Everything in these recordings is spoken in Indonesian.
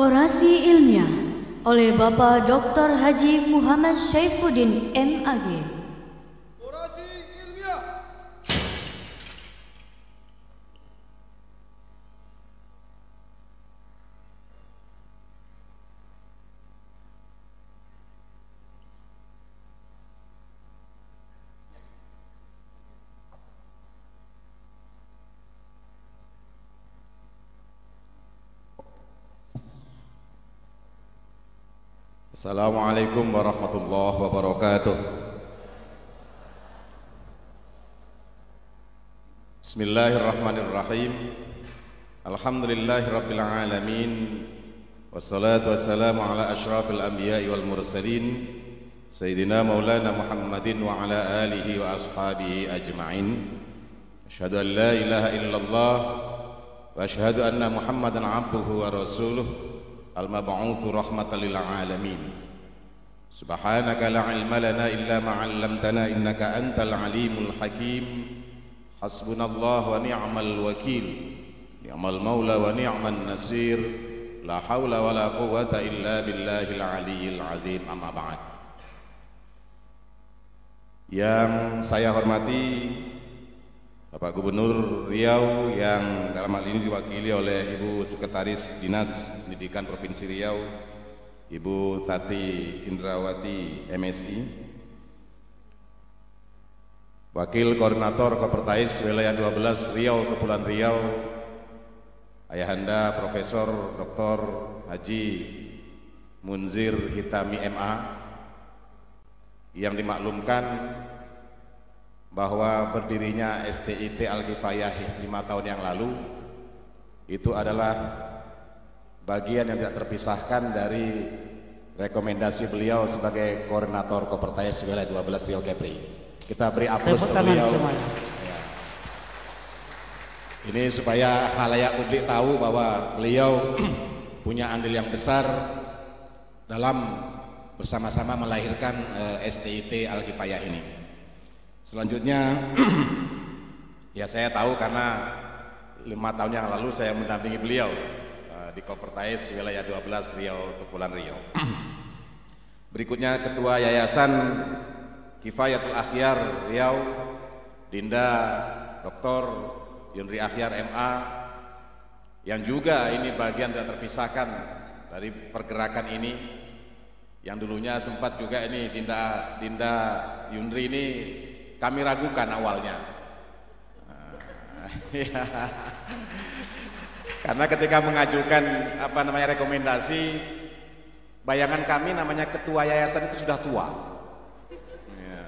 Orasi ilmiah oleh Bapak Dr. Haji Muhammad Syaifuddin MAG. Orasi ilmiah. Assalamualaikum warahmatullahi wabarakatuh. Bismillahirrahmanirrahim. Alhamdulillahi rabbil alamin. Wassalatu wassalamu ala asyrafil anbiya'i wal mursalin Sayyidina maulana Muhammadin wa ala alihi wa ashabihi ajma'in. Asyhadu an la ilaha illallah wa asyhadu anna Muhammadan abduhu wa rasuluh al-mab'utsu rahmatan lil alamin. Subhanaka la ilma lana illa ma 'allamtana innaka antal alimul hakim. Hasbunallahu wa ni'mal wakil. Ni'mal maula wa ni'man nasir. La haula wa la quwwata illa billahil aliyyil azim. Amma ba'd. Yang saya hormati Bapak Gubernur Riau yang dalam hal ini diwakili oleh Ibu Sekretaris Dinas Pendidikan Provinsi Riau, Ibu Tati Indrawati MSI, Wakil Koordinator Kopertais Wilayah 12 Riau Kepulauan Riau, Ayahanda Profesor Dr. Haji Munzir Hitami MA, yang dimaklumkan bahwa berdirinya STIT Al-Kifayah 5 tahun yang lalu itu adalah bagian yang tidak terpisahkan dari rekomendasi beliau sebagai koordinator Kopertais Wilayah 12 Riau Kepri. Kita beri aplaus untuk beliau. Ya. Ini supaya khalayak publik tahu bahwa beliau punya andil yang besar dalam bersama-sama melahirkan STIT Al-Kifayah ini. Selanjutnya, ya saya tahu karena 5 tahun yang lalu saya mendampingi beliau di Kopertais Wilayah 12 Riau Kepulauan Riau. Berikutnya Ketua Yayasan Kifayatul Akhyar Riau, Dinda Dr. Yunri Akhyar MA, yang juga ini bagian tidak terpisahkan dari pergerakan ini, yang dulunya sempat juga ini Dinda Yunri ini kami ragukan awalnya, ya. Karena ketika mengajukan rekomendasi, bayangan kami namanya ketua yayasan itu sudah tua. Ya.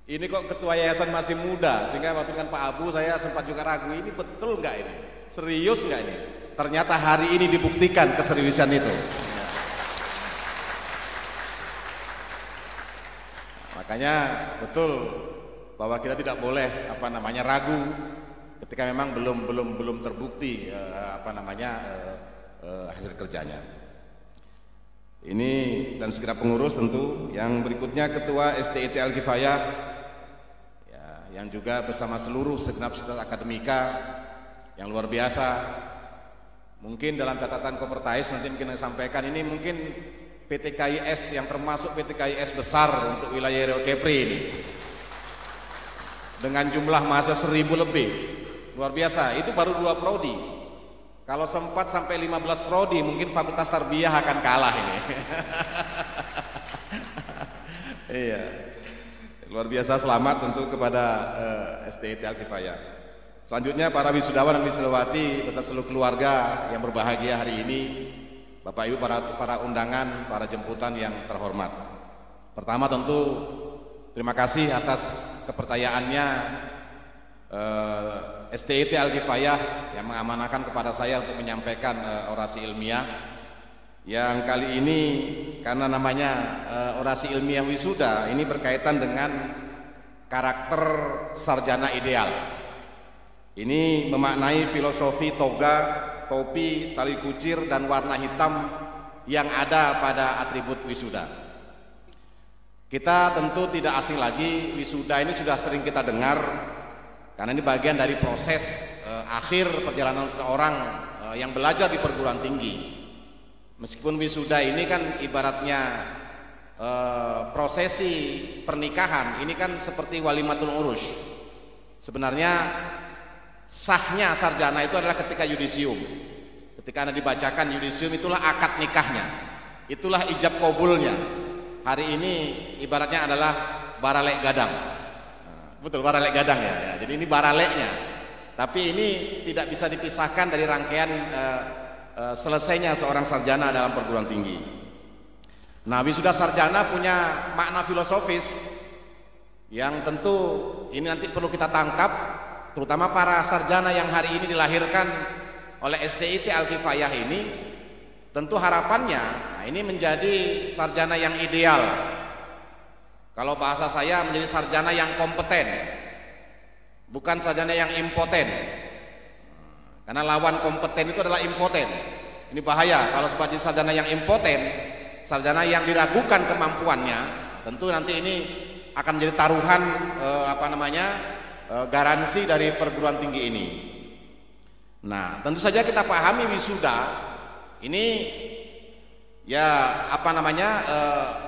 Ini kok ketua yayasan masih muda, sehingga waktu dengan Pak Abu saya sempat juga ragu, ini betul nggak ini, serius nggak ini? Ternyata hari ini dibuktikan keseriusan itu. Makanya betul bahwa kita tidak boleh ragu ketika memang belum terbukti hasil kerjanya. Ini dan segenap pengurus tentu. Yang berikutnya Ketua STIT Al-Kifayah, ya, yang juga bersama seluruh segenap staf akademika yang luar biasa. Mungkin dalam catatan Kopertais nanti mungkin saya sampaikan, ini mungkin PT KIS yang termasuk PT KIS besar untuk wilayah Riau Kepri ini, dengan jumlah mahasiswa 1000 lebih, luar biasa. Itu baru 2 prodi. Kalau sempat sampai 15 prodi, mungkin Fakultas Tarbiyah akan kalah ini. Iya, luar biasa. Selamat tentu kepada STIT Al-Kifayah. Selanjutnya para wisudawan dan wisudawati beserta seluruh keluarga yang berbahagia hari ini, Bapak Ibu, para undangan, para jemputan yang terhormat. Pertama tentu terima kasih atas kepercayaannya STIT Al-Kifayah yang mengamanahkan kepada saya untuk menyampaikan orasi ilmiah. Yang kali ini karena namanya orasi ilmiah wisuda, ini berkaitan dengan karakter sarjana ideal. Ini memaknai filosofi toga, topi, tali kucir, dan warna hitam yang ada pada atribut wisuda. Kita tentu tidak asing lagi, wisuda ini sudah sering kita dengar, karena ini bagian dari proses akhir perjalanan seseorang yang belajar di perguruan tinggi. Meskipun wisuda ini kan ibaratnya prosesi pernikahan, ini kan seperti walimatul urus. Sebenarnya sahnya sarjana itu adalah ketika yudisium. Ketika Anda dibacakan yudisium, itulah akad nikahnya, itulah ijab kabulnya. Hari ini ibaratnya adalah baralek gadang. Betul, baralek gadang ya. Jadi ini baraleknya. Tapi ini tidak bisa dipisahkan dari rangkaian selesainya seorang sarjana dalam perguruan tinggi. Nah, wisuda sarjana punya makna filosofis yang tentu ini nanti perlu kita tangkap, terutama para sarjana yang hari ini dilahirkan oleh STIT Al-Kifayah ini. Tentu harapannya, nah ini menjadi sarjana yang ideal. Kalau bahasa saya, menjadi sarjana yang kompeten, bukan sarjana yang impoten. Karena lawan kompeten itu adalah impoten. Ini bahaya kalau sebagai sarjana yang impoten, sarjana yang diragukan kemampuannya, tentu nanti ini akan menjadi taruhan garansi dari perguruan tinggi ini. Nah, tentu saja kita pahami wisuda ini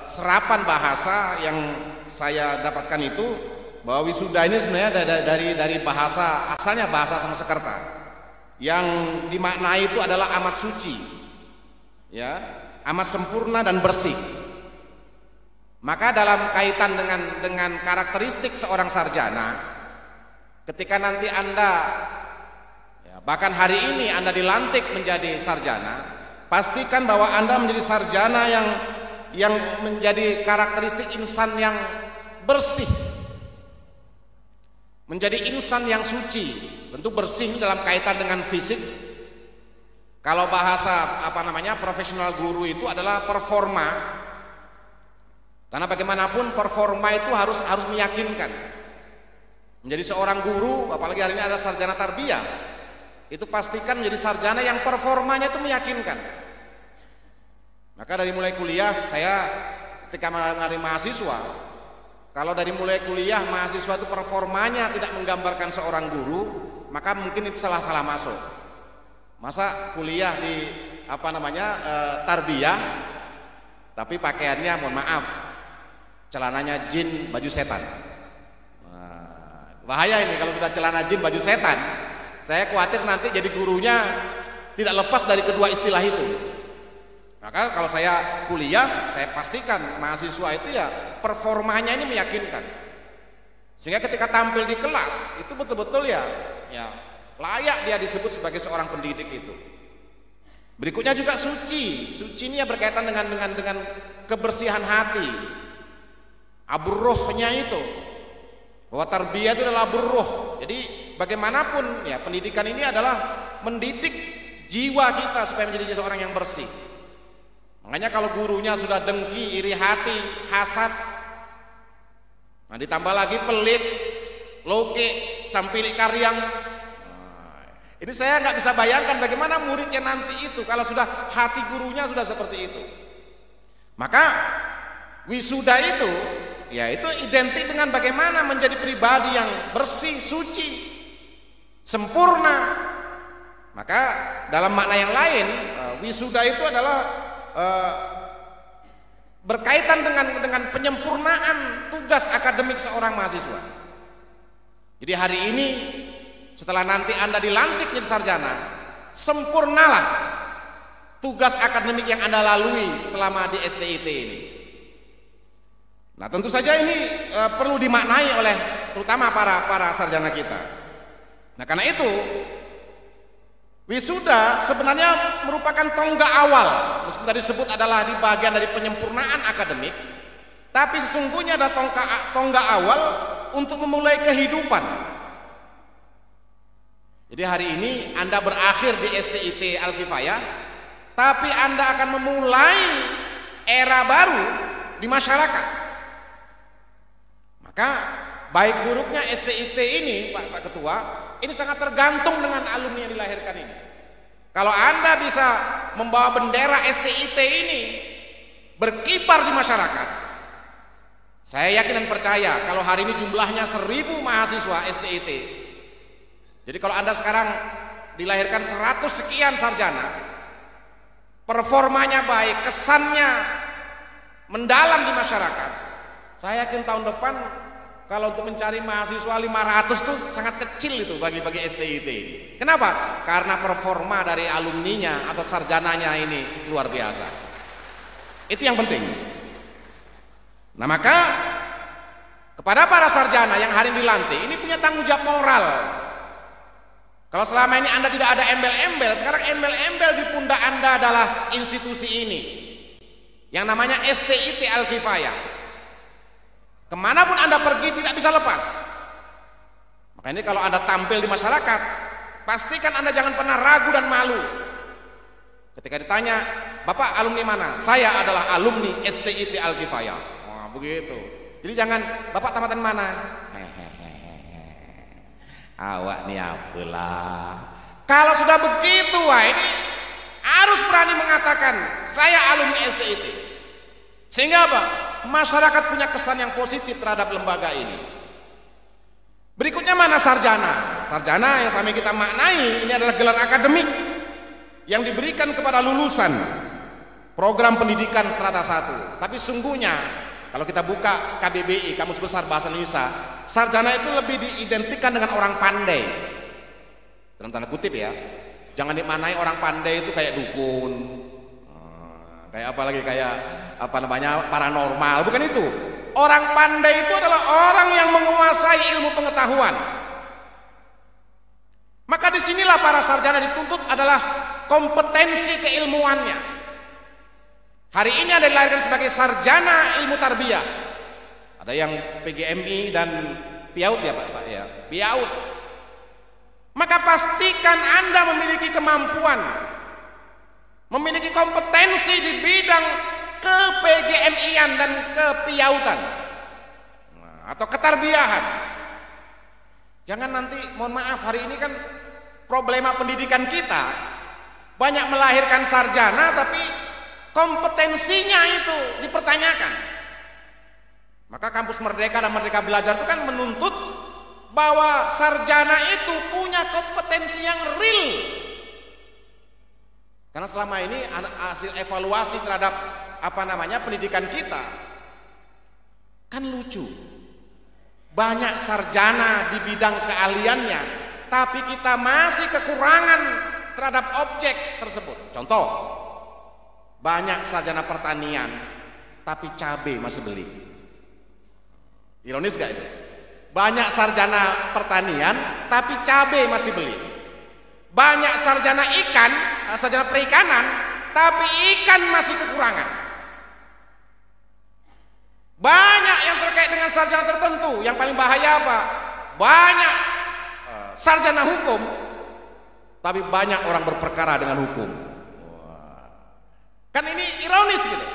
serapan bahasa yang saya dapatkan itu bahwa wisuda ini sebenarnya dari bahasa, asalnya bahasa Sanskerta yang dimaknai itu adalah amat suci, ya, amat sempurna dan bersih. Maka dalam kaitan dengan karakteristik seorang sarjana, ketika nanti Anda, ya, bahkan hari ini Anda dilantik menjadi sarjana, pastikan bahwa Anda menjadi sarjana yang menjadi karakteristik insan yang bersih, menjadi insan yang suci. Tentu bersih dalam kaitan dengan fisik. Kalau bahasa profesional guru itu adalah performa. Karena bagaimanapun performa itu harus meyakinkan. Menjadi seorang guru, apalagi hari ini ada sarjana tarbiyah, itu pastikan menjadi sarjana yang performanya itu meyakinkan. Maka dari mulai kuliah, saya ketika menarik mahasiswa, kalau dari mulai kuliah mahasiswa itu performanya tidak menggambarkan seorang guru, maka mungkin itu salah masuk. Masa kuliah di tarbiyah, tapi pakaiannya mohon maaf, celananya jin baju setan. Bahaya ini kalau sudah celana jin baju setan. Saya khawatir nanti jadi gurunya tidak lepas dari kedua istilah itu. Maka kalau saya kuliah, saya pastikan mahasiswa itu ya performanya ini meyakinkan. Sehingga ketika tampil di kelas itu betul-betul ya layak dia disebut sebagai seorang pendidik itu. Berikutnya juga suci. Suci ini ya berkaitan dengan kebersihan hati. Aburrohnya itu. Bahwa tarbiyah itu adalah aburroh. Jadi bagaimanapun ya pendidikan ini adalah mendidik jiwa kita supaya menjadi seorang yang bersih. Makanya kalau gurunya sudah dengki, iri hati, hasad, nah ditambah lagi pelit, loke, sampil karyang, ini saya nggak bisa bayangkan bagaimana muridnya nanti itu kalau sudah hati gurunya sudah seperti itu. Maka wisuda itu, ya itu identik dengan bagaimana menjadi pribadi yang bersih, suci, sempurna. Maka dalam makna yang lain, wisuda itu adalah berkaitan dengan penyempurnaan tugas akademik seorang mahasiswa. Jadi hari ini setelah nanti Anda dilantik menjadi sarjana, sempurnalah tugas akademik yang Anda lalui selama di STIT ini. Nah, tentu saja ini perlu dimaknai oleh terutama para sarjana kita. Nah, karena itu wisuda sebenarnya merupakan tonggak awal, meskipun tadi disebut adalah di bagian dari penyempurnaan akademik, tapi sesungguhnya ada tonggak awal untuk memulai kehidupan. Jadi hari ini Anda berakhir di STIT Al-Kifayah, tapi Anda akan memulai era baru di masyarakat. Maka baik buruknya STIT ini, Pak Ketua, ini sangat tergantung dengan alumni yang dilahirkan ini. Kalau Anda bisa membawa bendera STIT ini berkibar di masyarakat, saya yakin dan percaya kalau hari ini jumlahnya 1000 mahasiswa STIT. Jadi kalau Anda sekarang dilahirkan 100 sekian sarjana, performanya baik, kesannya mendalam di masyarakat, saya yakin tahun depan kalau untuk mencari mahasiswa 500 tuh sangat kecil itu bagi STIT ini. Kenapa? Karena performa dari alumninya atau sarjananya ini luar biasa. Itu yang penting. Nah, maka kepada para sarjana yang hari ini dilantik, ini punya tanggung jawab moral. Kalau selama ini Anda tidak ada embel-embel, sekarang embel-embel di pundak Anda adalah institusi ini yang namanya STIT Al-Kifayah. Kemanapun Anda pergi tidak bisa lepas. Makanya kalau Anda tampil di masyarakat, pastikan Anda jangan pernah ragu dan malu. Ketika ditanya, Bapak alumni mana? Saya adalah alumni STIT Al-Kifayah. Wah, begitu. Jadi jangan, Bapak tamatan mana? Awak nih apalah. Kalau sudah begitu, wah ini harus berani mengatakan saya alumni STIT. Sehingga apa? Masyarakat punya kesan yang positif terhadap lembaga ini. Berikutnya mana sarjana? Sarjana yang sama kita maknai ini adalah gelar akademik yang diberikan kepada lulusan program pendidikan strata 1. Tapi sungguhnya kalau kita buka KBBI, Kamus Besar Bahasa Indonesia, sarjana itu lebih diidentikan dengan orang pandai. Dalam tanda kutip ya. Jangan dimaknai orang pandai itu kayak dukun. Kayak apa lagi, kayak apa namanya, paranormal. Bukan itu. Orang pandai itu adalah orang yang menguasai ilmu pengetahuan. Maka disinilah para sarjana dituntut adalah kompetensi keilmuannya. Hari ini ada dilahirkan sebagai sarjana ilmu tarbiyah. Ada yang PGMI dan PIAUD ya Pak ya, PIAUD. Maka pastikan Anda memiliki kemampuan, memiliki kompetensi di bidang ke-PGMI-an dan ke-PIAUD-an, atau ketarbiyahan. Jangan nanti, mohon maaf, hari ini kan problema pendidikan kita banyak melahirkan sarjana tapi kompetensinya itu dipertanyakan. Maka kampus Merdeka dan Merdeka Belajar itu kan menuntut bahwa sarjana itu punya kompetensi yang real. Karena selama ini hasil evaluasi terhadap apa namanya pendidikan kita kan lucu. Banyak sarjana di bidang keahliannya, tapi kita masih kekurangan terhadap objek tersebut. Contoh, banyak sarjana pertanian, tapi cabai masih beli. Ironis gak itu? Banyak sarjana pertanian, tapi cabai masih beli. Banyak sarjana ikan, sarjana perikanan, tapi ikan masih kekurangan. Banyak yang terkait dengan sarjana tertentu. Yang paling bahaya apa? Banyak sarjana hukum, tapi banyak orang berperkara dengan hukum. Kan ini ironis gitu.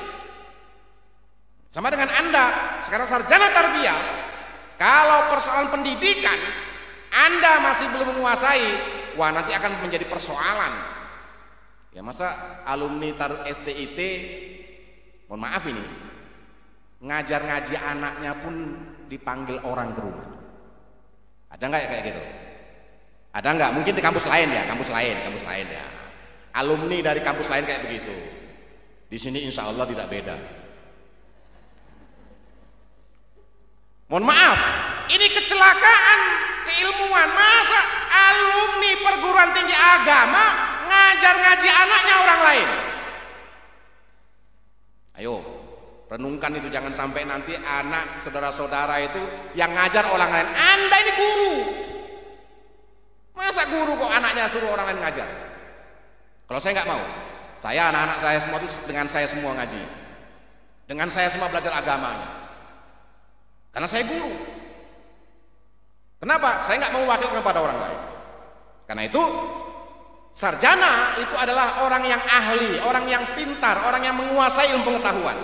Sama dengan Anda sekarang sarjana tarbiyah, kalau persoalan pendidikan Anda masih belum menguasai, wah nanti akan menjadi persoalan. Ya masa alumni STIT, mohon maaf ini, ngajar ngaji anaknya pun dipanggil orang ke rumah. Ada nggak ya kayak gitu? Ada nggak? Mungkin di kampus lain ya, kampus lain ya. Alumni dari kampus lain kayak begitu. Di sini insya Allah tidak beda. Mohon maaf, ini kecelakaan keilmuan. Masa alumni perguruan tinggi agama ngajar ngaji anaknya orang lain? Ayo, renungkan itu, jangan sampai nanti anak saudara-saudara itu yang ngajar orang lain. Anda ini guru. Masa guru kok anaknya suruh orang lain ngajar? Kalau saya nggak mau. Saya, anak-anak saya semua itu dengan saya semua ngaji. Dengan saya semua belajar agamanya. Karena saya guru. Kenapa? Saya nggak mau wakilkan kepada orang lain. Karena itu sarjana itu adalah orang yang ahli, orang yang pintar, orang yang menguasai ilmu pengetahuan.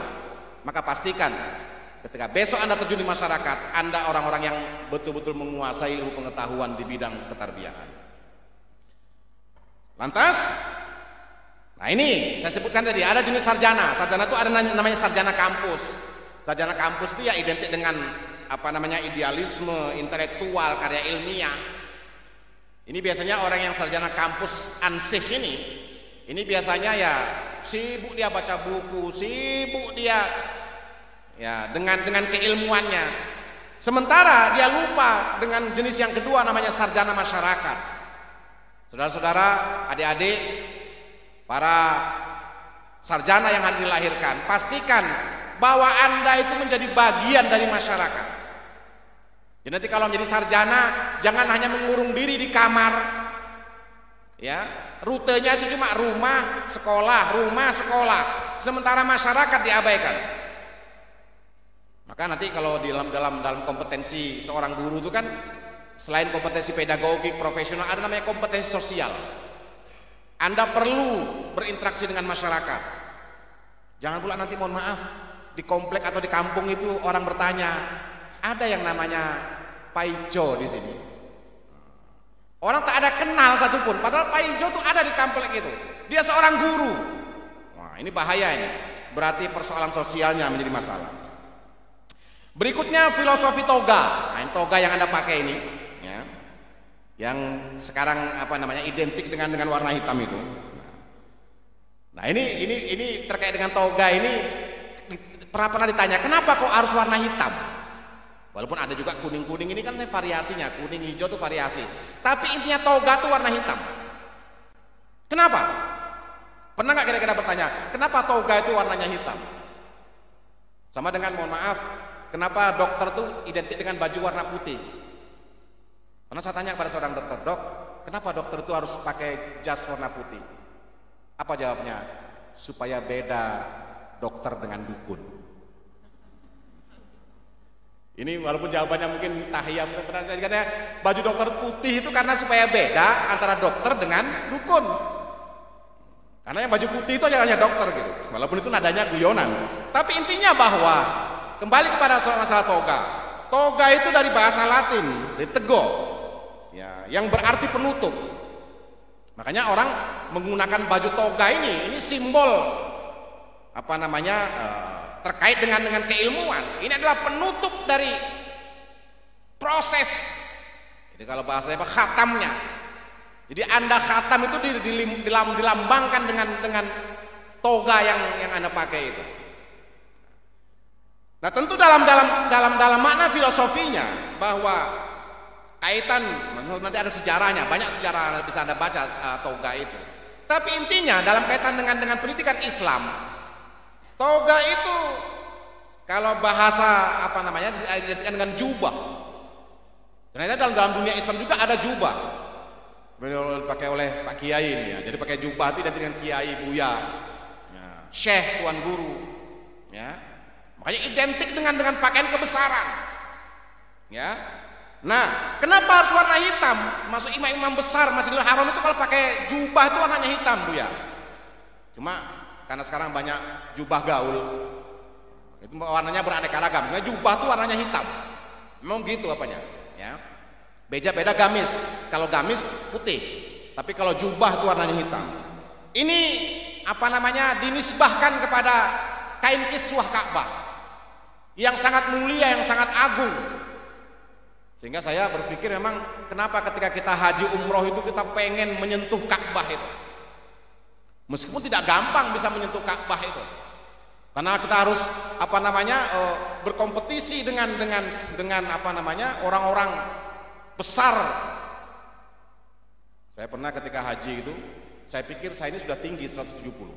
Maka pastikan ketika besok Anda terjun di masyarakat, Anda orang-orang yang betul-betul menguasai ilmu pengetahuan di bidang ketarbiyahan. Lantas, nah ini saya sebutkan tadi ada jenis sarjana. Sarjana itu ada namanya sarjana kampus. Sarjana kampus itu ya identik dengan apa namanya idealisme, intelektual, karya ilmiah. Ini biasanya orang yang sarjana kampus ansih ini biasanya ya sibuk dia baca buku, sibuk dia ya dengan keilmuannya. Sementara dia lupa dengan jenis yang kedua namanya sarjana masyarakat. Saudara-saudara, adik-adik, para sarjana yang akan dilahirkan, pastikan bahwa Anda itu menjadi bagian dari masyarakat. Jadi nanti kalau menjadi sarjana, jangan hanya mengurung diri di kamar, ya, rutenya itu cuma rumah, sekolah, sementara masyarakat diabaikan. Maka nanti kalau dalam kompetensi seorang guru itu kan, selain kompetensi pedagogik profesional, ada namanya kompetensi sosial. Anda perlu berinteraksi dengan masyarakat. Jangan pula nanti, mohon maaf, di komplek atau di kampung itu orang bertanya, ada yang namanya Pak Ijo di sini. Orang tak ada kenal satupun, padahal Pak Ijo tuh ada di komplek itu. Dia seorang guru. Wah, ini bahaya ini. Berarti persoalan sosialnya menjadi masalah. Berikutnya filosofi toga. Nah, ini toga yang Anda pakai ini, ya. Yang sekarang identik dengan warna hitam itu. Nah, ini terkait dengan toga ini pernah ditanya, kenapa kok harus warna hitam? Walaupun ada juga kuning-kuning, ini kan variasinya, kuning hijau itu variasi. Tapi intinya toga itu warna hitam. Kenapa? Pernah nggak kira-kira bertanya, kenapa toga itu warnanya hitam? Sama dengan, mohon maaf, kenapa dokter itu identik dengan baju warna putih? Pernah saya tanya kepada seorang dokter, dok, kenapa dokter itu harus pakai jas warna putih? Apa jawabnya? Supaya beda dokter dengan dukun. Ini walaupun jawabannya mungkin tahiyah, katanya baju dokter putih itu karena supaya beda antara dokter dengan dukun. Karena yang baju putih itu hanya dokter gitu. Walaupun itu nadanya guyonan. Tapi intinya bahwa kembali kepada soal masalah toga. Toga itu dari bahasa Latin, dari tego, ya, yang berarti penutup. Makanya orang menggunakan baju toga ini simbol terkait dengan keilmuan. Ini adalah penutup dari proses. Jadi kalau bahasanya khatamnya. Jadi Anda khatam itu dilambangkan dengan toga yang Anda pakai itu. Nah, tentu dalam makna filosofinya bahwa kaitan, nanti ada sejarahnya, banyak sejarah bisa Anda baca toga itu. Tapi intinya dalam kaitan dengan pendidikan Islam, toga itu kalau bahasa identikan dengan jubah. Ternyata dalam dunia Islam juga ada jubah. Sebenarnya dipakai oleh Pak Kiai ini ya. Jadi pakai jubah itu identik dengan Kiai, Buya, ya, Syekh, Tuan Guru, ya. Makanya identik dengan pakaian kebesaran. Ya. Nah, kenapa harus warna hitam? Masuk imam-imam besar Masjidil Haram itu kalau pakai jubah itu warnanya hitam, Buya. Cuma karena sekarang banyak jubah gaul, itu warnanya beraneka ragam. Sebenarnya jubah itu warnanya hitam. Memang gitu apanya, ya. Beda gamis. Kalau gamis putih, tapi kalau jubah itu warnanya hitam. Ini dinisbahkan kepada kain kiswah Ka'bah yang sangat mulia, yang sangat agung. Sehingga saya berpikir memang kenapa ketika kita haji umroh itu kita pengen menyentuh Ka'bah itu. Meskipun tidak gampang bisa menyentuh Ka'bah itu, karena kita harus berkompetisi dengan orang-orang besar. Saya pernah ketika haji itu, saya pikir saya ini sudah tinggi 170.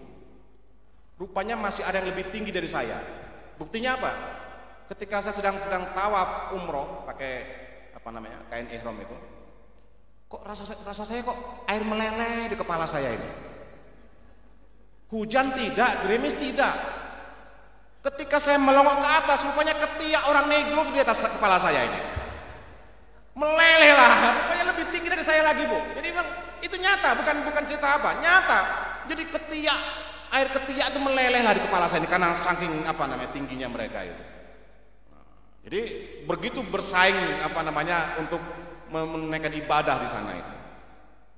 Rupanya masih ada yang lebih tinggi dari saya. Buktinya apa? Ketika saya sedang tawaf umroh pakai kain ihram itu, kok rasa saya kok air meleleh di kepala saya ini. Hujan tidak, gerimis tidak. Ketika saya melongok ke atas, rupanya ketiak orang negro di atas kepala saya ini. Meleleh lah, rupanya lebih tinggi dari saya lagi, Bu. Jadi memang itu nyata, bukan cerita apa, nyata. Jadi air ketiak itu meleleh lah di kepala saya ini karena saking tingginya mereka itu. Jadi begitu bersaing untuk menunaikan ibadah di sana itu.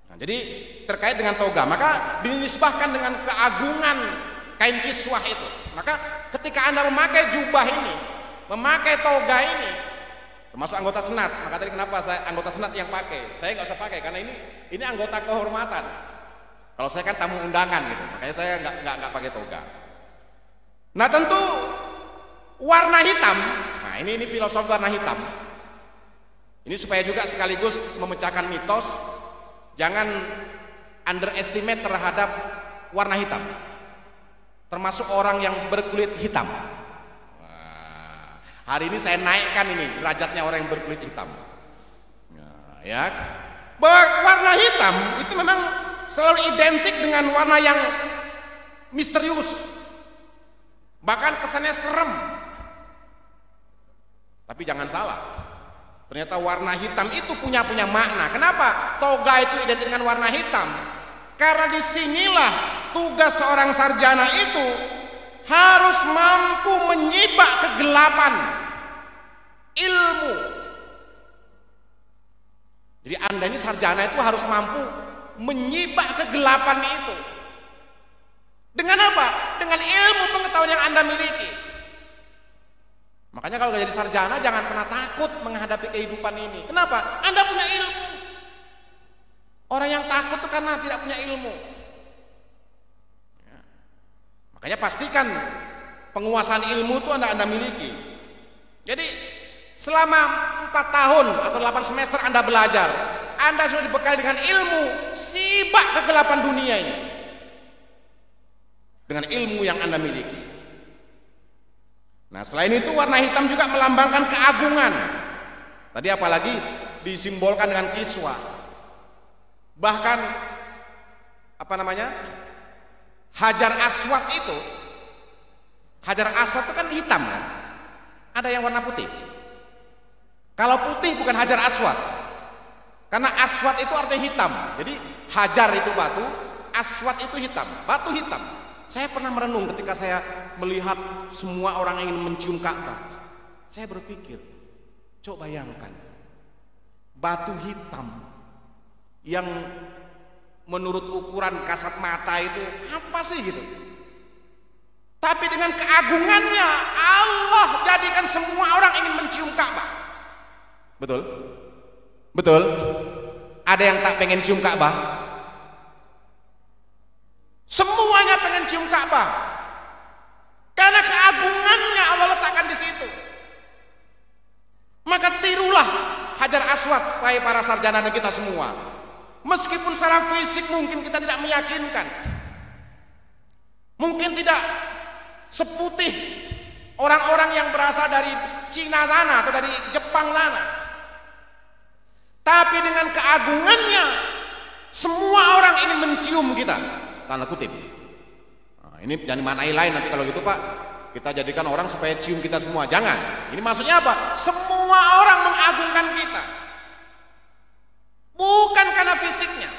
Nah, jadi terkait dengan toga, maka dinisbahkan dengan keagungan kain kiswah itu. Maka ketika Anda memakai jubah ini, memakai toga ini, termasuk anggota senat, maka tadi kenapa saya anggota senat yang pakai? Saya nggak usah pakai karena ini anggota kehormatan. Kalau saya kan tamu undangan gitu, makanya saya nggak pakai toga. Nah tentu warna hitam, nah ini filosofi warna hitam. Ini supaya juga sekaligus memecahkan mitos, jangan underestimate terhadap warna hitam, termasuk orang yang berkulit hitam. Nah, hari ini saya naikkan ini derajatnya orang yang berkulit hitam. Nah, ya, bahwa warna hitam itu memang selalu identik dengan warna yang misterius, bahkan kesannya serem. Tapi jangan salah, ternyata warna hitam itu punya makna. Kenapa toga itu identik dengan warna hitam? Karena disinilah tugas seorang sarjana itu harus mampu menyibak kegelapan ilmu. Jadi Anda ini sarjana itu harus mampu menyibak kegelapan itu. Dengan apa? Dengan ilmu pengetahuan yang Anda miliki. Makanya kalau jadi sarjana jangan pernah takut menghadapi kehidupan ini. Kenapa? Anda punya ilmu. Orang yang takut itu karena tidak punya ilmu. Ya. Makanya pastikan penguasaan ilmu itu Anda miliki. Jadi selama 4 tahun atau 8 semester Anda belajar, Anda sudah dibekali dengan ilmu, sibak kegelapan dunia ini dengan ilmu yang Anda miliki. Nah selain itu warna hitam juga melambangkan keagungan. Tadi apalagi disimbolkan dengan kiswa. Bahkan apa namanya, Hajar Aswad itu kan hitam kan? Ada yang warna putih. Kalau putih bukan Hajar Aswad, karena Aswad itu artinya hitam. Jadi Hajar itu batu, Aswad itu hitam, batu hitam. Saya pernah merenung ketika saya melihat semua orang ingin mencium Ka'bah. Saya berpikir, coba bayangkan batu hitam yang menurut ukuran kasat mata itu apa sih gitu. Tapi dengan keagungannya Allah jadikan semua orang ingin mencium Ka'bah. Betul? Betul? Ada yang tak pengen cium Ka'bah? Semuanya pengen cium Ka'bah. Karena keagungannya Allah letakkan di situ. Maka tirulah Hajar Aswad, wahai para sarjana dan kita semua. Meskipun secara fisik mungkin kita tidak meyakinkan, mungkin tidak seputih orang-orang yang berasal dari Cina sana atau dari Jepang sana, tapi dengan keagungannya semua orang ingin mencium kita, tanda kutip. Nah, ini jangan dimaknai lain nanti kalau gitu Pak, kita jadikan orang supaya cium kita semua. Jangan. Ini maksudnya apa? Semua orang mengagungkan kita, bukan karena fisiknya.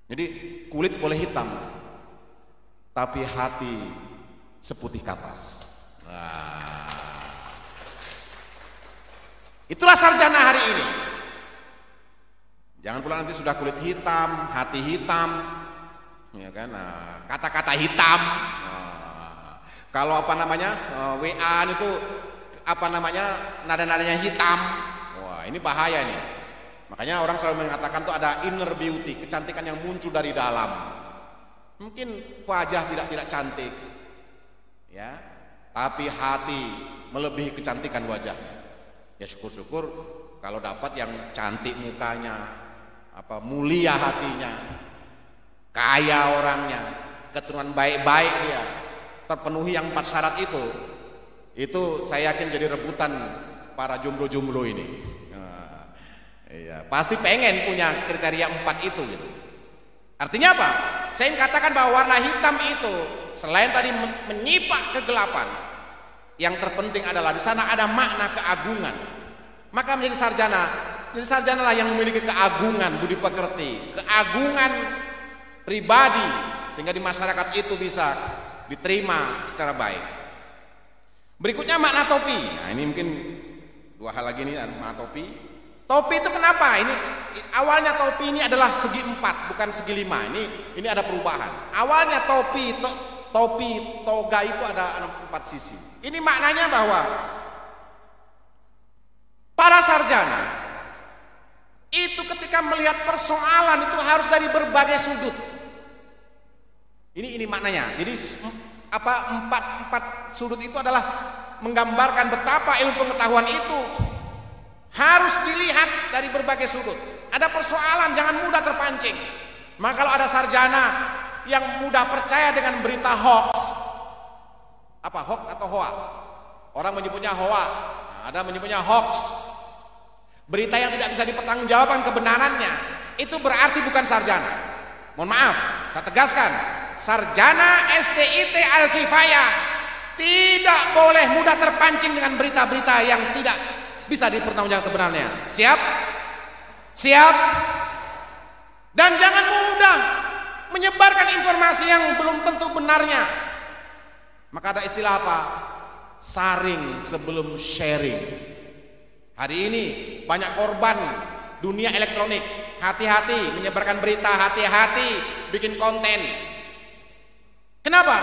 Jadi kulit boleh hitam, tapi hati seputih kapas. Nah, itulah sarjana hari ini. Jangan pula nanti sudah kulit hitam, hati hitam, ya kan? Nah, kata-kata hitam. Nah, kalau apa namanya WA itu apa namanya nada-nadanya hitam. Wah, ini bahaya nih. Makanya orang selalu mengatakan tuh ada inner beauty, kecantikan yang muncul dari dalam. Mungkin wajah tidak cantik, ya, tapi hati melebihi kecantikan wajah. Ya syukur-syukur kalau dapat yang cantik mukanya, apa mulia hatinya, kaya orangnya, keturunan baik-baik dia, terpenuhi yang 4 syarat itu saya yakin jadi rebutan para jomblo-jomblo ini. Iya, pasti pengen punya kriteria 4 itu gitu. Artinya apa? Saya ingin katakan bahwa warna hitam itu selain tadi menyipak kegelapan, yang terpenting adalah di sana ada makna keagungan. Maka menjadi sarjana, jadi sarjanalah yang memiliki keagungan budi pekerti, keagungan pribadi, sehingga di masyarakat itu bisa diterima secara baik. Berikutnya makna topi. Nah, ini mungkin 2 hal lagi nih makna topi. Topi itu kenapa? Ini awalnya topi ini adalah segi 4, bukan segi 5. Ini ada perubahan. Awalnya topi toga itu ada 4 sisi. Ini maknanya bahwa para sarjana Itu ketika melihat persoalan itu harus dari berbagai sudut. Ini maknanya. Jadi empat sudut itu adalah menggambarkan betapa ilmu pengetahuan itu harus dilihat dari berbagai sudut. Ada persoalan, jangan mudah terpancing. Maka kalau ada sarjana yang mudah percaya dengan berita hoax, apa hoax atau hoa? Orang menyebutnya hoa, ada menyebutnya hoax. Berita yang tidak bisa dipertanggungjawabkan kebenarannya, itu berarti bukan sarjana. Mohon maaf, saya tegaskan, sarjana STIT Al-Kifayah tidak boleh mudah terpancing dengan berita-berita yang tidak bisa dipertanggungjawabkan kebenarannya. Siap? Siap? Dan jangan mudah menyebarkan informasi yang belum tentu benarnya. Maka ada istilah apa? Saring sebelum sharing. Hari ini banyak korban dunia elektronik. Hati-hati menyebarkan berita, hati-hati bikin konten. Kenapa?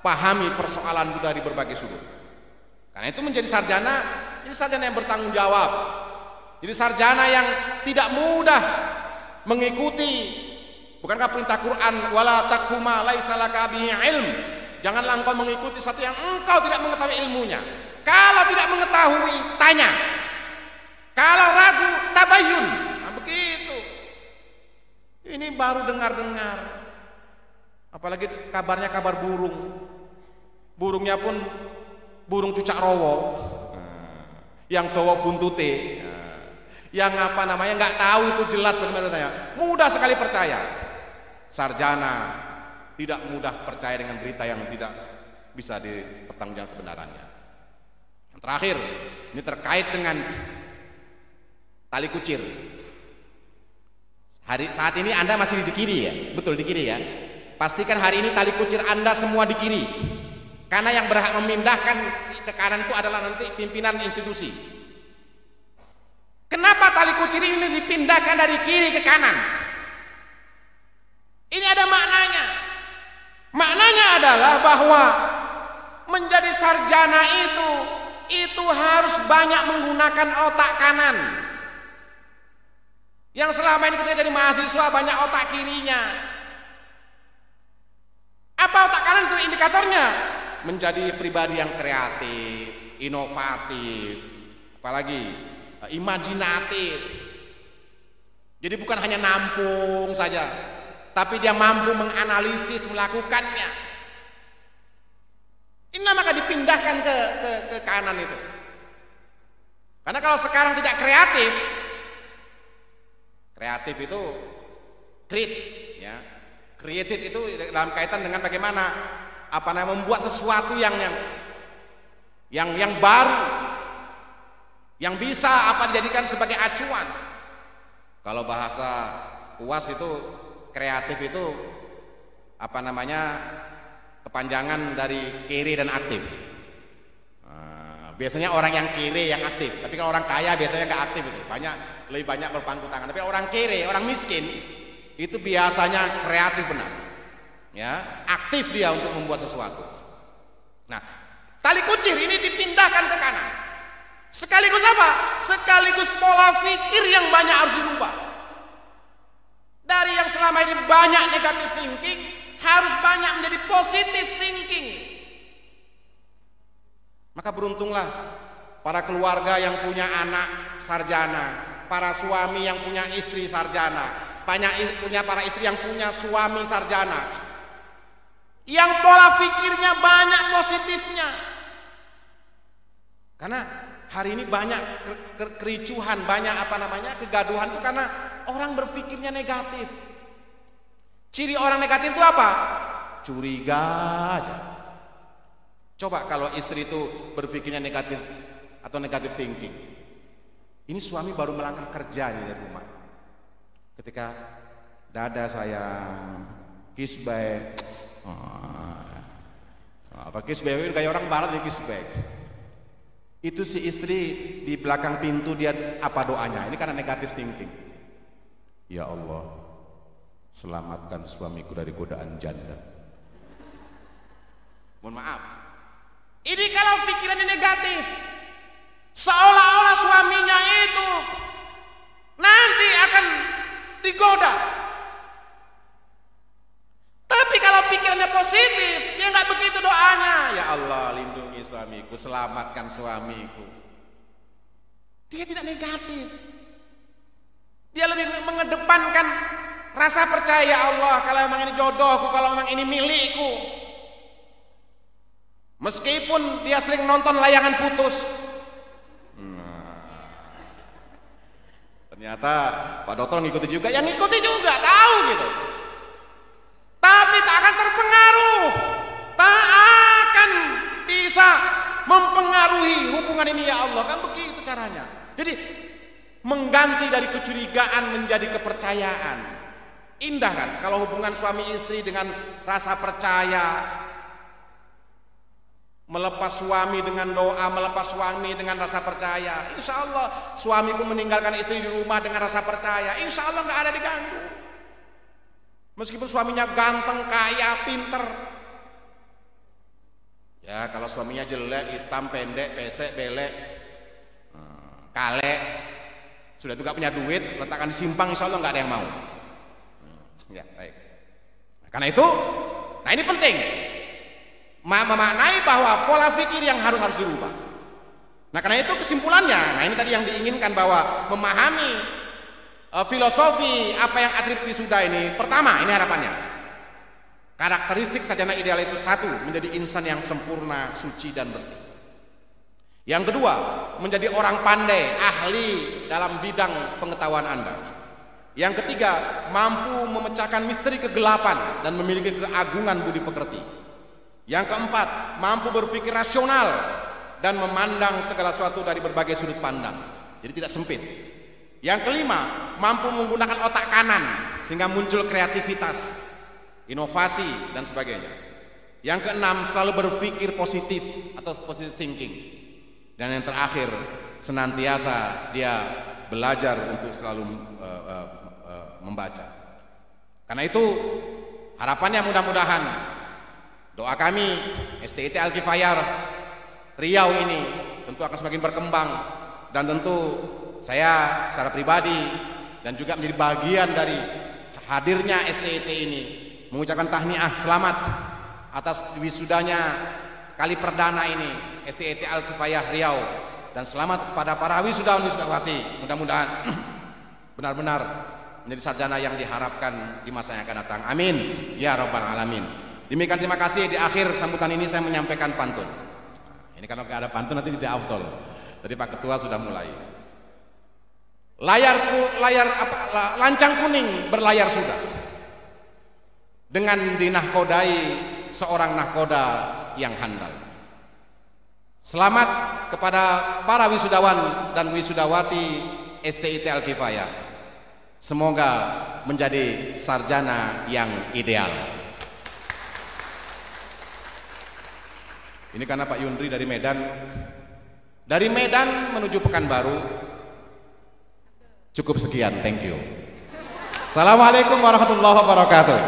Pahami persoalan dari berbagai sudut. Karena itu menjadi sarjana, ini sarjana yang bertanggung jawab. Jadi sarjana yang tidak mudah mengikuti, bukankah perintah Quran, wala taqfu ma laisa laka bihi ilm. Janganlah engkau mengikuti sesuatu yang engkau tidak mengetahui ilmunya. Kalau tidak mengetahui, tanya. Kalau ragu, tabayyun. Nah, begitu. Ini baru dengar-dengar. Apalagi kabarnya kabar burung. Burungnya pun burung cucak rowo. Yang dawa buntute. Yang apa namanya nggak tahu itu jelas bagaimana tanya. Mudah sekali percaya. Sarjana tidak mudah percaya dengan berita yang tidak bisa dipertanggungjawabkan kebenarannya. Yang terakhir, ini terkait dengan tali kucir. Saat ini Anda masih di kiri ya, betul di kiri ya. Pastikan hari ini tali kucir Anda semua di kiri. Karena yang berhak memindahkan ke kanan itu adalah nanti pimpinan institusi. Kenapa tali kucir ini dipindahkan dari kiri ke kanan? Ini ada maknanya. Maknanya adalah bahwa menjadi sarjana itu harus banyak menggunakan otak kanan. Yang selama ini ketika jadi mahasiswa banyak otak kirinya. Apa otak kanan itu indikatornya? Menjadi pribadi yang kreatif, inovatif, apalagi imajinatif. Jadi bukan hanya nampung saja, tapi dia mampu menganalisis, melakukannya. Ini maka dipindahkan ke kanan itu. Karena kalau sekarang tidak kreatif itu ya. Creative itu dalam kaitan dengan bagaimana membuat sesuatu yang baru, yang bisa dijadikan sebagai acuan. Kalau bahasa UAS itu kreatif itu kepanjangan dari kiri dan aktif. Biasanya orang yang kiri yang aktif, tapi kalau orang kaya biasanya nggak aktif itu, lebih banyak berpangku tangan. Tapi orang kiri, orang miskin itu biasanya kreatif benar, ya, aktif dia untuk membuat sesuatu. Nah, tali kucir ini dipindahkan ke kanan. Sekaligus apa? Sekaligus pola pikir yang banyak harus dirubah. Dari yang selama ini banyak negative thinking harus banyak menjadi positive thinking. Maka beruntunglah para keluarga yang punya anak sarjana, para suami yang punya istri sarjana, punya para istri yang punya suami sarjana, yang pola pikirnya banyak positifnya. Karena hari ini banyak kericuhan, banyak kegaduhan itu karena orang berpikirnya negatif. Ciri orang negatif itu apa? Curiga aja. Coba kalau istri itu berpikirnya negatif atau negatif thinking. Ini suami baru melangkah kerja di rumah. Ketika dada sayang, kiss back. Kiss back itu kayak orang barat ya, kiss back. Itu si istri di belakang pintu dia apa doanya? Ini karena negatif thinking. Ya Allah, selamatkan suamiku dari godaan janda. Mohon maaf. Ini kalau pikirannya negatif, seolah-olah suaminya itu nanti suamiku, selamatkan suamiku. Dia tidak negatif. Dia lebih mengedepankan rasa percaya, ya Allah, kalau memang ini jodohku, kalau memang ini milikku. Meskipun dia sering nonton layangan putus. Ternyata Pak Dokter ngikuti juga, yang ngikuti juga, tahu gitu. Tapi tak akan terpengaruh, tak akan bisa mempengaruhi hubungan ini, ya Allah. Kan begitu caranya. Jadi mengganti dari kecurigaan menjadi kepercayaan. Indah kan kalau hubungan suami istri dengan rasa percaya. Melepas suami dengan doa, melepas suami dengan rasa percaya. Insya Allah suami pun meninggalkan istri di rumah dengan rasa percaya. Insya Allah nggak ada diganggu. Meskipun suaminya ganteng, kaya, pinter. Ya kalau suaminya jelek, hitam, pendek, pesek, belek, kalek, sudah juga punya duit, letakkan di simpang, insya Allah nggak ada yang mau. Ya baik. Karena itu, nah ini penting. Memaknai bahwa pola pikir yang harus dirubah. Nah karena itu kesimpulannya, nah ini tadi yang diinginkan, bahwa memahami filosofi apa yang atribut wisuda ini. Pertama, ini harapannya, karakteristik sarjana ideal itu satu, menjadi insan yang sempurna, suci dan bersih. Yang kedua, menjadi orang pandai, ahli dalam bidang pengetahuan Anda. Yang ketiga, mampu memecahkan misteri kegelapan dan memiliki keagungan budi pekerti. Yang keempat, mampu berpikir rasional dan memandang segala sesuatu dari berbagai sudut pandang, jadi tidak sempit. Yang kelima, mampu menggunakan otak kanan sehingga muncul kreativitas, inovasi dan sebagainya. Yang keenam, selalu berpikir positif atau positive thinking. Dan yang terakhir, senantiasa dia belajar untuk selalu membaca. Karena itu harapannya mudah-mudahan doa kami STIT Al-Kifayah Riau ini tentu akan semakin berkembang, dan tentu saya secara pribadi dan juga menjadi bagian dari hadirnya STIT ini mengucapkan tahniah selamat atas wisudanya kali perdana ini STIT Al-Kifayah Riau, dan selamat kepada para wisudawan wisudawati. Mudah-mudahan benar-benar menjadi sarjana yang diharapkan di masa yang akan datang. Amin ya rabbal alamin. Demikian, terima kasih. Di akhir sambutan ini saya menyampaikan pantun. Ini kalau nggak ada pantun nanti tidak afdol. Tadi Pak Ketua sudah mulai. Lancang kuning berlayar sudah, dengan dinahkodai seorang nahkoda yang handal. Selamat kepada para wisudawan dan wisudawati STIT Al-Kifayah. Semoga menjadi sarjana yang ideal. Ini karena Pak Yundri dari Medan. Dari Medan menuju Pekanbaru. Cukup sekian, thank you. Assalamualaikum warahmatullahi wabarakatuh.